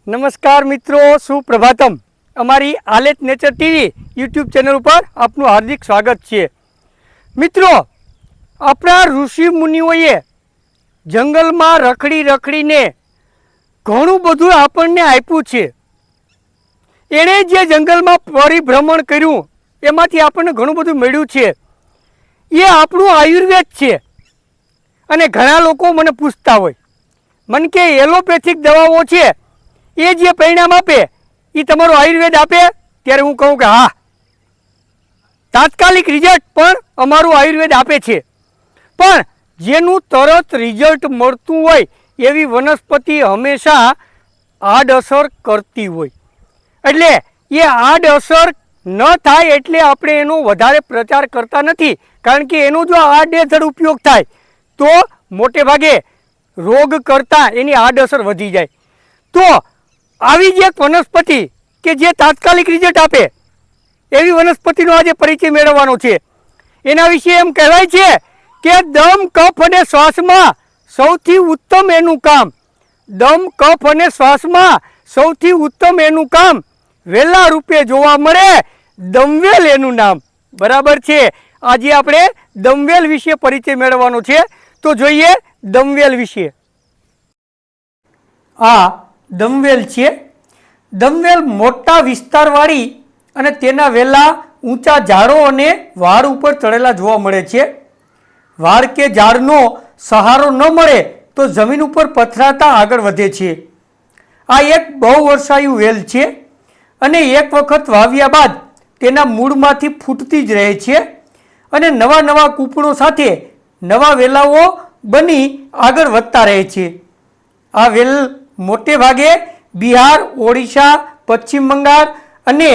નમસ્કાર મિત્રો, સુપ્રભાતમ. અમારી આલેત નેચર ટીવી યુટ્યુબ ચેનલ ઉપર આપનું હાર્દિક સ્વાગત છે. મિત્રો, આપણા ઋષિ મુનિઓએ જંગલમાં રખડી રખડીને ઘણું બધું આપણને આપ્યું છે. એણે જે જંગલમાં પરિભ્રમણ કર્યું એમાંથી આપણને ઘણું બધું મળ્યું છે. એ આપણું આયુર્વેદ છે. અને ઘણા લોકો મને પૂછતા હોય, મને કે એલોપેથિક દવાઓ છે એ જે પરિણામ આપે એ તમારું આયુર્વેદ આપે? ત્યારે હું કહું કે હા, તાત્કાલિક રિઝલ્ટ પણ અમારું આયુર્વેદ આપે છે. પણ જેનું તરત રિઝલ્ટ મળતું હોય એવી વનસ્પતિ હંમેશા આડઅસર કરતી હોય. એટલે એ આડઅસર ન થાય એટલે આપણે એનો વધારે પ્રચાર કરતા નથી. કારણ કે એનો જો આડેધડ ઉપયોગ થાય તો મોટે ભાગે રોગ કરતાં એની આડઅસર વધી જાય. તો આવી જ એક વનસ્પતિ કે જે તાત્કાલિક રિઝલ્ટ આપે એવી વનસ્પતિનો આજે પરિચય મેળવવાનો છે. એના વિશે એમ કહેવાય છે કે દમ, કફ અને શ્વાસમાં સૌથી ઉત્તમ એનું કામ. દમ, કફ અને શ્વાસમાં સૌથી ઉત્તમ એનું કામ, વેલા રૂપે જોવા મળે દમવેલ એનું નામ. બરાબર છે. આજે આપણે દમવેલ વિશે પરિચય મેળવવાનો છે. તો જોઈએ દમવેલ વિશે. આ દમવેલ છે. દમવેલ મોટા વિસ્તારવાળી અને તેના વેલા ઊંચા ઝાડો અને વાડ ઉપર ચડેલા જોવા મળે છે. વાડ કે ઝાડનો સહારો ન મળે તો જમીન ઉપર પથરાતા આગળ વધે છે. આ એક બહુવર્ષાયુ વેલ છે અને એક વખત વાવ્યા બાદ તેના મૂળમાંથી ફૂટતી જ રહે છે અને નવા નવા કૂંપણો સાથે નવા વેલાઓ બની આગળ વધતા રહે છે. આ વેલ મોટે ભાગે બિહાર, ઓડિશા, પશ્ચિમ બંગાળ અને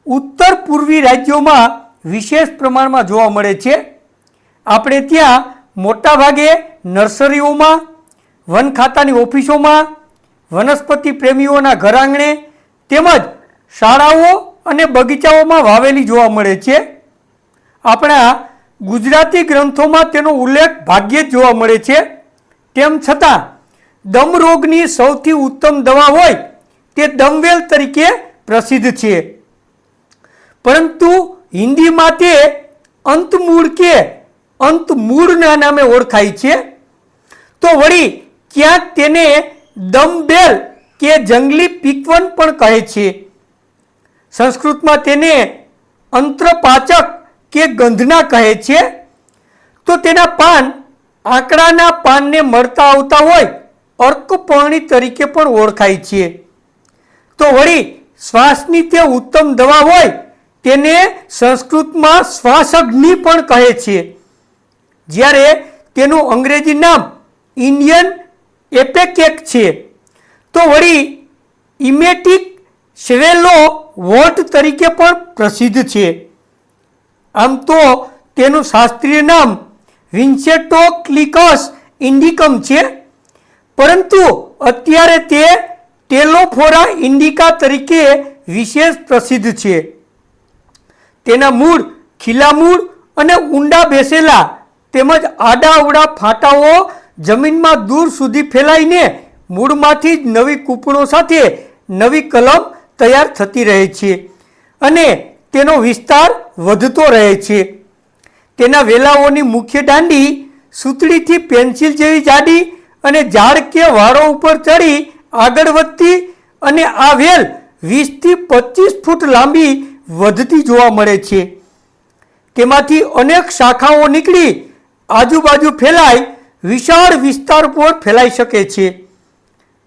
ઉત્તર પૂર્વી રાજ્યોમાં વિશેષ પ્રમાણમાં જોવા મળે છે. આપણે ત્યાં મોટા ભાગે નર્સરીઓમાં, વન ખાતાની ઓફિસોમાં, વનસ્પતિ પ્રેમીઓના ઘર આંગણે તેમજ શાળાઓ અને બગીચાઓમાં વાવેલી જોવા મળે છે. આપણા ગુજરાતી ગ્રંથોમાં તેનો ઉલ્લેખ ભાગ્યે જ જોવા મળે છે. તેમ છતાં દમ રોગની સૌથી ઉત્તમ દવા હોય તે દમવેલ તરીકે પ્રસિદ્ધ છે. પરંતુ હિન્દીમાં તે અંતમૂળ કે અંતમૂળના નામે ઓળખાય છે. તો વળી ક્યાંક તેને દમબેલ કે જંગલી પીકવન પણ કહે છે. સંસ્કૃતમાં તેને અંત્રપાચક કે ગંધના કહે છે. તો તેના પાન આંકડાના પાનને મળતા આવતા હોય અર્કપર્ણી તરીકે પણ ઓળખાય છે. તો વળી શ્વાસની તે ઉત્તમ દવા હોય તેને સંસ્કૃતમાં શ્વાસગ્નિ પણ કહે છે. જ્યારે તેનું અંગ્રેજી નામ ઇન્ડિયન એપેકેક છે. તો વળી ઇમેટિક સ્વેલો વોટ તરીકે પણ પ્રસિદ્ધ છે. આમ તો તેનું શાસ્ત્રીય નામ વિન્સેન્ટોક્લિકસ ઇન્ડિકમ છે, પરંતુ અત્યારે તે ટેલોફોરા ઇન્ડિકા તરીકે વિશેષ પ્રસિદ્ધ છે. તેના મૂળ ખીલા મૂળ અને ઊંડા બેસેલા તેમજ આડા અવડા ફાટાઓ જમીનમાં દૂર સુધી ફેલાઈને મૂળમાંથી જ નવી કૂંપણો સાથે નવી કલમ તૈયાર થતી રહે છે અને તેનો વિસ્તાર વધતો રહે છે. તેના વેલાઓની મુખ્ય દાંડી સૂતળીથી પેન્સિલ જેવી જાડી અને ઝાડ કે વાળો ઉપર ચડી આગળ વધતી અને આ વેલ 20 થી 25 ફૂટ લાંબી વધતી જોવા મળે છે. તેમાંથી અનેક શાખાઓ નીકળી આજુબાજુ ફેલાઈ વિશાળ વિસ્તાર પર ફેલાઈ શકે છે.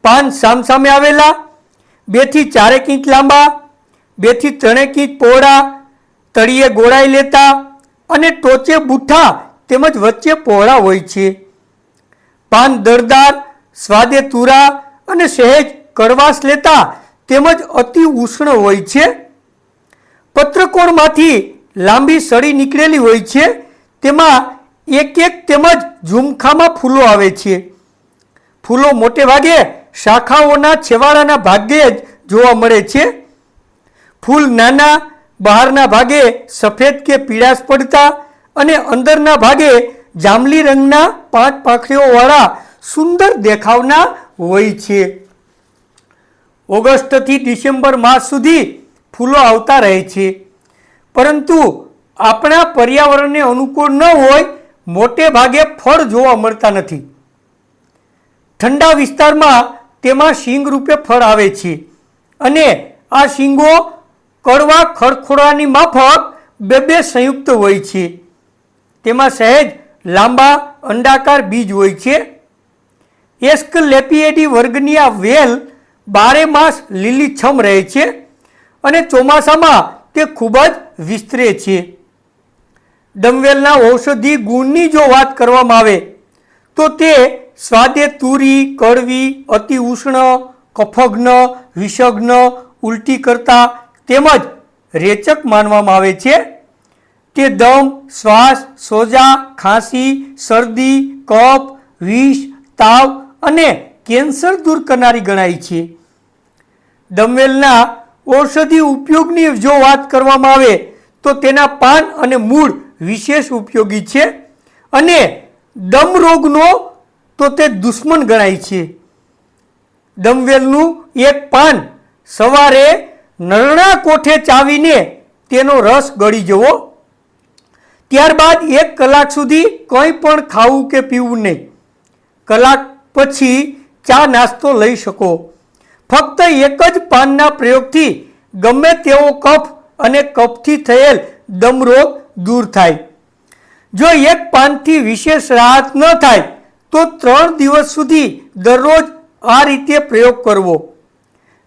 પાન સામસામે આવેલા, 2 થી 4 ઇંચ લાંબા, 2 થી 3 ઇંચ પહોળા, તળિયે ગોળાઈ લેતા અને ટોચે બુઠ્ઠા તેમજ વચ્ચે પહોળા હોય છે. પાન દળદાર, સ્વાદે તુરા અને સહેજ કડવાશ લેતા તેમજ અતિ ઉષ્ણ હોય છે. પત્રકોણમાંથી લાંબી સળી નીકળેલી હોય છે. તેમાં એક એક તેમજ ઝુમખામાં ફૂલો આવે છે. ફૂલો મોટે ભાગે શાખાઓના છેવાડાના ભાગે જ જોવા મળે છે. ફૂલ નાના, બહારના ભાગે સફેદ કે પીળાશ પડતા અને અંદરના ભાગે જાંબલી રંગના 5 પાંખડીઓવાળા સુંદર દેખાવના હોય છે. ઓગસ્ટથી ડિસેમ્બર માસ સુધી ફૂલો આવતા રહે છે, પરંતુ આપણા પર્યાવરણને અનુકૂળ ન હોય મોટે ભાગે ફળ જોવા મળતા નથી. ઠંડા વિસ્તારમાં તેમાં શીંગ રૂપે ફળ આવે છે અને આ શીંગો કડવા ખડખોડાની માફક બે સંયુક્ત હોય છે. તેમાં સહેજ લાંબા અંડાકાર બીજ હોય છે. એસ્કલેપિએડી વર્ગની આ વેલ 12 માસ લીલીછમ રહે છે અને ચોમાસામાં તે ખૂબ જ વિસ્તરે છે. દમવેલના ઔષધિ ગુણની જો વાત કરવામાં આવે તો તે સ્વાદે તુરી, કડવી, અતિ ઉષ્ણ, કફગ્ન, વિષગ્ન, ઉલટી કરતા તેમજ રેચક માનવામાં આવે છે. તે દમ, શ્વાસ, સોજા, ખાંસી, શરદી, કફ, વિષ, તાવ અને કેન્સર દૂર કરનારી ગણાય છે. દમવેલના ઔષધિ ઉપયોગની જો વાત કરવામાં આવે તો તેના પાન અને મૂળ વિશેષ ઉપયોગી છે અને દમ રોગનો તો તે દુશ્મન ગણાય છે. દમવેલનું એક પાન સવારે નરણા કોઠે ચાવીને તેનો રસ ગળી જવો, ત્યારબાદ 1 કલાક સુધી કંઈ પણ ખાવું કે પીવું નહીં. કલાક પછી ચા નાસ્તો લઈ શકો. ફક્ત એક જ પાનના પ્રયોગથી ગમે તેવો કફ અને કફથી થયેલ દમરોગ દૂર થાય. જો એક પાનથી વિશેષ રાહત ન થાય તો 3 દિવસ સુધી દરરોજ આ રીતે પ્રયોગ કરવો.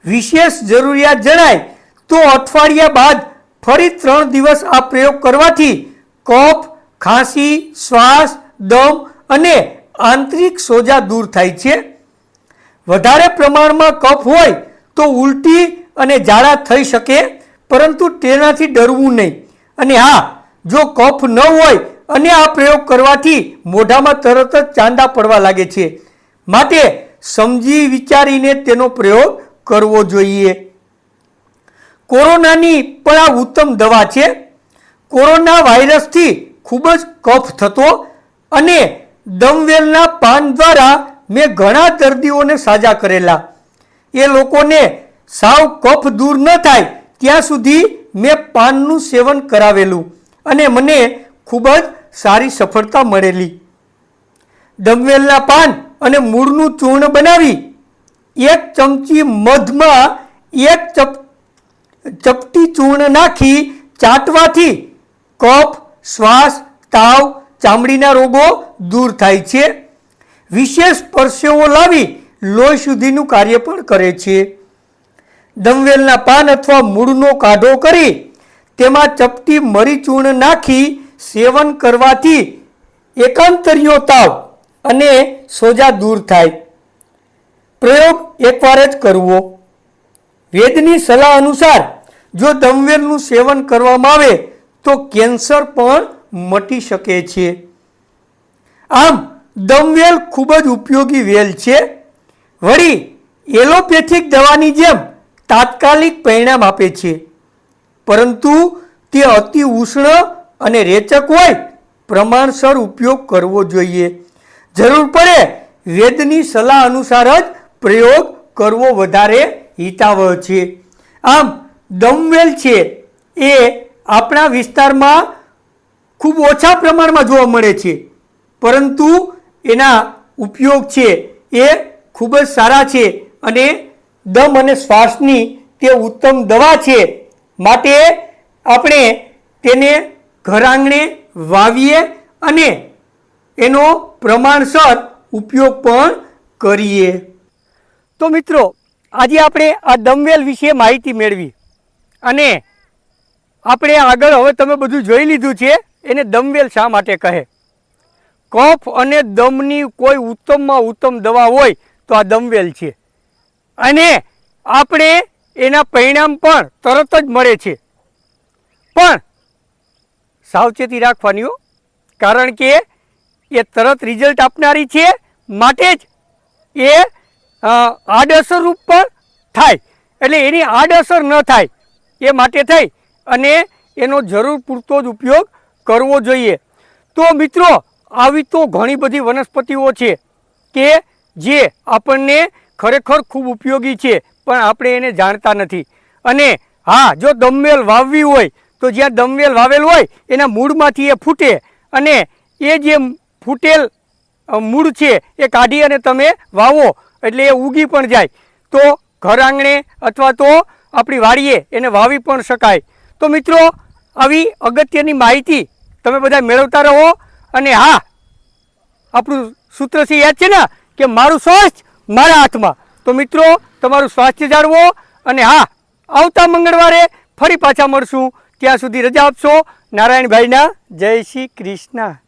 વિશેષ જરૂરિયાત જણાય તો અઠવાડિયા બાદ ફરી 3 દિવસ આ પ્રયોગ કરવાથી કફ, ખાંસી, શ્વાસ, દમ અને આંતરિક સોજા દૂર થાય છે. વધારે પ્રમાણમાં કફ હોય તો ઉલટી અને ઝાડા થઈ શકે, પરંતુ તેનાથી ડરવું નહીં. અને હા, જો કફ ન હોય અને આ પ્રયોગ કરવાથી મોઢામાં તરત જ ચાંદા પડવા લાગે છે, માટે સમજી વિચારીને તેનો પ્રયોગ કરવો જોઈએ. કોરોનાની પણ આ ઉત્તમ દવા છે. કોરોના વાયરસથી ખૂબ જ કફ થતો અને દમવેલના પાન દ્વારા મેં ઘણા દર્દીઓને સાજા કરેલા. એ લોકોને સાવ કફ દૂર ન થાય ત્યાં સુધી મેં પાનનું સેવન કરાવેલું અને મને ખૂબ જ સારી સફળતા મળેલી. દમવેલના પાન અને મૂળનું ચૂર્ણ બનાવી 1 ચમચી મધમાં 1 ચપટી ચૂર્ણ નાખી ચાટવાથી કફ, શ્વાસ, તાવ, ચામડીના રોગો દૂર થાય છે. વિશેષ પરસેવો લાવી લોહી શુદ્ધિનું કાર્ય પણ કરે છે. દમવેલના પાન અથવા મૂળનો કાઢો કરી તેમાં ચપટી મરી ચૂર્ણ નાખી સેવન કરવાથી એકાંતરિયો તાવ અને સોજા દૂર થાય. પ્રયોગ એકવાર જ કરવો. વેદની સલાહ અનુસાર જો દમવેલનું સેવન કરવામાં આવે તો કેન્સર પણ મટી શકે છે. આમ દમવેલ ખૂબ જ ઉપયોગી વેલ છે. વળી એલોપેથિક દવાની જેમ તાત્કાલિક પરિણામ આપે છે, પરંતુ તે અતિ ઉષ્ણ અને રેચક હોય પ્રમાણસર ઉપયોગ કરવો જોઈએ. જરૂર પડે વેદની સલાહ અનુસાર જ પ્રયોગ કરવો વધારે હિતાવહ છે. આમ દમવેલ છે એ આપણા વિસ્તારમાં ખૂબ ઓછા પ્રમાણમાં જોવા મળે છે, પરંતુ એના ઉપયોગ છે એ ખૂબ જ સારા છે અને દમ અને શ્વાસની તે ઉત્તમ દવા છે. માટે આપણે તેને ઘર આંગણે વાવીએ અને એનો પ્રમાણસર ઉપયોગ પણ કરીએ. તો મિત્રો, આજે આપણે આ દમવેલ વિશે માહિતી મેળવી અને આપણે આગળ હવે તમે બધું જોઈ લીધું છે એને દમવેલ શા માટે કહે. કફ અને દમની કોઈ ઉત્તમમાં ઉત્તમ દવા હોય તો આ દમવેલ છે અને આપણે એના પરિણામ પણ તરત જ મળે છે. પણ સાવચેતી રાખવાની હો, કારણ કે એ તરત રિઝલ્ટ આપનારી છે, માટે જ એ આડઅસર રૂપ પણ થાય. એટલે એની આડઅસર ન થાય એ માટે થઈ અને એનો જરૂર પૂરતો જ ઉપયોગ કરવો જોઈએ. તો મિત્રો, આવી તો ઘણી બધી વનસ્પતિઓ છે કે જે આપણને ખરેખર ખૂબ ઉપયોગી છે, પણ આપણે એને જાણતા નથી. અને હા, જો દમવેલ વાવવી હોય તો જ્યાં દમવેલ વાવેલ હોય એના મૂળમાંથી એ ફૂટે અને એ જે ફૂટેલ મૂળ છે એ કાઢી અને તમે વાવો એટલે એ ઉગી પણ જાય. તો ઘર આંગણે અથવા તો આપણી વાડીએ એને વાવી પણ શકાય. તો મિત્રો, આવી અગત્યની માહિતી તમે બધા મેળવતા રહો. અને હા, આપણું સૂત્ર છે યાદ છે ને કે મારું સ્વાસ્થ્ય મારા હાથમાં. તો મિત્રો, તમારું સ્વાસ્થ્ય જાળવો. અને હા, આવતા મંગળવારે ફરી પાછા મળશું. ત્યાં સુધી રજા આપશો. નારાયણભાઈના જય શ્રી કૃષ્ણ.